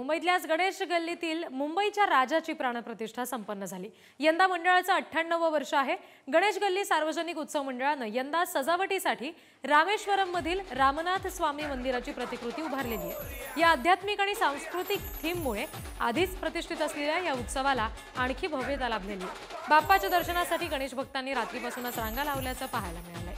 मुंबईतल्याच गणेश गल्लीतील मुंबईच्या राजाची प्राणप्रतिष्ठा संपन्न झाली। यंदा मंडळाचं 98वं वर्ष आहे। गणेश गल्ली सार्वजनिक उत्सव मंडळानं यंदा सजावटीसाठी रामेश्वरम मधील रामनाथ स्वामी मंदिराची प्रतिकृती उभारलेली आहे। या आध्यात्मिक आणि सांस्कृतिक थीममुळे आधीच प्रतिष्ठित असलेल्या या उत्सवाला आणखी भव्यता लाभलेली आहे। बाप्पाच्या दर्शनासाठी गणेश भक्तांनी रात्रीपासूनच रांगा लावल्याचं पाहायला मिळालंय।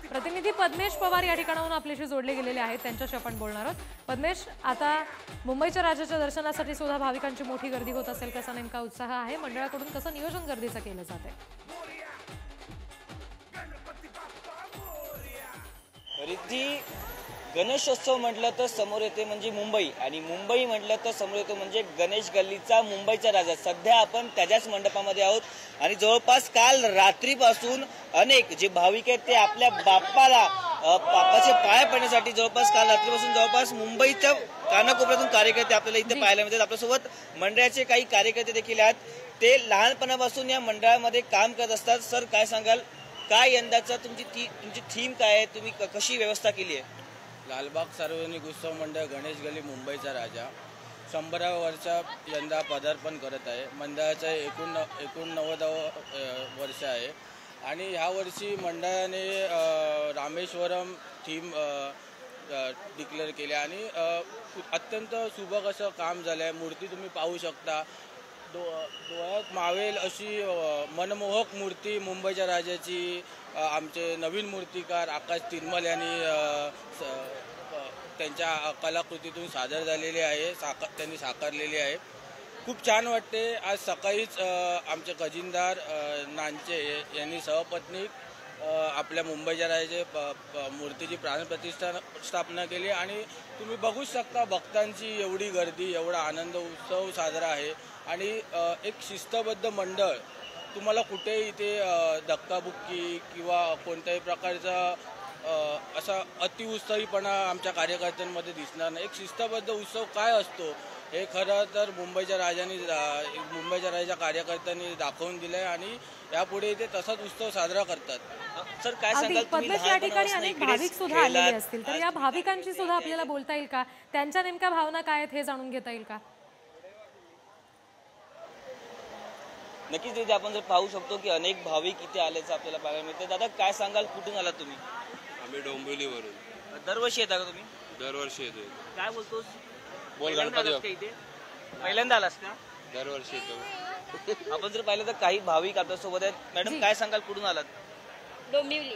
प्रतिनिधी पद्मेश पवार या ठिकाणाहून आपल्याशी जोडले गेलेले आहेत, त्यांच्याशी आपण बोलणार आहोत। पद्मेश, आता मुंबईच्या राजाच्या दर्शनासाठी सुद्धा भाविकांची मोठी गर्दी होत असेल, कसा नेमका उत्साह आहे? मंडळाकडून कसं नियोजन गर्दीचं केलं जातंय? रिद्धी, गणेशोत्सव म्हटलं तर समोर येते म्हणजे मुंबई, आणि मुंबई म्हटलं तर समोर येतो म्हणजे गणेश गल्लीचा मुंबईचा राजा। सध्या आपण त्याच्याच मंडपामध्ये आहोत आणि जवळपास काल रात्रीपासून अनेक जे भाविक आहेत ते आपल्या बाप्पाचे पाय पडण्यासाठी जवळपास काल रात्रीपासून जवळपास मुंबईच्या कानाकोपऱ्यातून कार्यकर्ते आपल्याला इथे पाहायला मिळतात। आपल्यासोबत मंडळाचे काही कार्यकर्ते देखील आहेत, ते लहानपणापासून या मंडळामध्ये काम करत असतात। सर, काय सांगाल, काय यंदाचा तुमची थीम काय आहे, तुम्ही कशी व्यवस्था केली आहे? लालबाग सार्वजनिक उत्सव मंडळ गणेश गल्ली मुंबईचा राजा 100व्या वर्षात यंदा पदार्पण करत आहे। मंडळाचं 89वं वर्ष आहे आणि ह्या वर्षी मंडळाने रामेश्वरम थीम डिक्लेअर केले आणि अत्यंत सुबक असं काम झालं आहे। मूर्ती तुम्ही पाहू शकता, डोळ्यात मावेल अशी मनमोहक मूर्ती मुंबईच्या राजाची आमचे नवीन मूर्तिकार आकाश तिरमल यांनी त्यांच्या कलाकृतीतून सादर झालेली आहे, त्यांनी साकारलेली आहे। खूप छान वाटते। आज सकाळीच आमचे खजिनदार नांचे यांनी सहपत्नी आपल्या मुंबईच्या राजाच्या मूर्तीची प्राणप्रतिष्ठा स्थापना केली आणि तुम्ही बघू शकता भक्तांची एवढी गर्दी, एवढा आनंद उत्सव साजरा आहे आणि एक शिस्तबद्ध मंडळ तुम्हाला कुठेही इथे धक्काबुक्की किंवा कोणत्याही प्रकारचा असा अतिउत्साहीपणा आमच्या कार्यकर्त्यांमध्ये दिसणार नाही। एक शिस्तबद्ध उत्सव काय असतो हे खरं तर मुंबईच्या राजाच्या कार्यकर्त्यांनी दाखवून दिलंय आणि यापुढे ते तसाच उत्सव साजरा करतात। सर, काय सांगाल, पद्मेश, या ठिकाणी अनेक भाविक सुद्धा आलेले असतील, तर या भाविकांची सुद्धा आपल्याला बोलता येईल का? त्यांच्या नेमक्या भावना काय आहेत हे जाणून घेता येईल का? नक्कीच तिथे आपण जर पाहू शकतो की अनेक भाविक इथे आल्याचं आपल्याला पाहायला मिळते। दादा, काय सांगाल, कुठून आलात तुम्ही? आम्ही डोंबिवलीवरून। दरवर्षी येता का तुम्ही? दरवर्षी येतोय। काय बोलतोस? बोल गणपती। इथे पहिल्यांदा आलास का? दरवर्षी येतो। आपण जर पाहिलं तर काही भाविक आपल्यासोबत आहेत। मॅडम, काय सांगाल, कुठून आलात? डोंबिवली।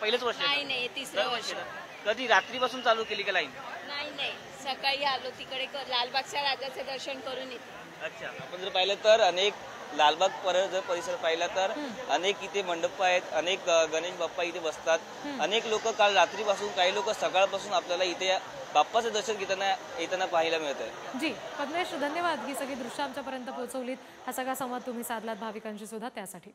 पहिलेच वर्ष? नाही, तिसरं वर्ष। कधी रात्रीपासून चालू केली का लाईन? नाही, सकाळी आलो तिकडे लालबागच्या राजाचे दर्शन करून येते। अच्छा, आपण जर पाहिलं तर अनेक लालबाग परिसर पाहिला तर अनेक इथे मंडप आहेत, अनेक गणेश बाप्पा इथे बसतात। अनेक लोक काल रात्रीपासून, काही लोक सकाळपासून आपल्याला इथे बाप्पाचं दर्शन येताना पाहायला मिळत आहे। जी पद्मेश, धन्यवाद। ही सगळी दृश्य आमच्यापर्यंत पोहोचवलीत, हा सगळा संवाद तुम्ही साधलात भाविकांशी सुद्धा, त्यासाठी।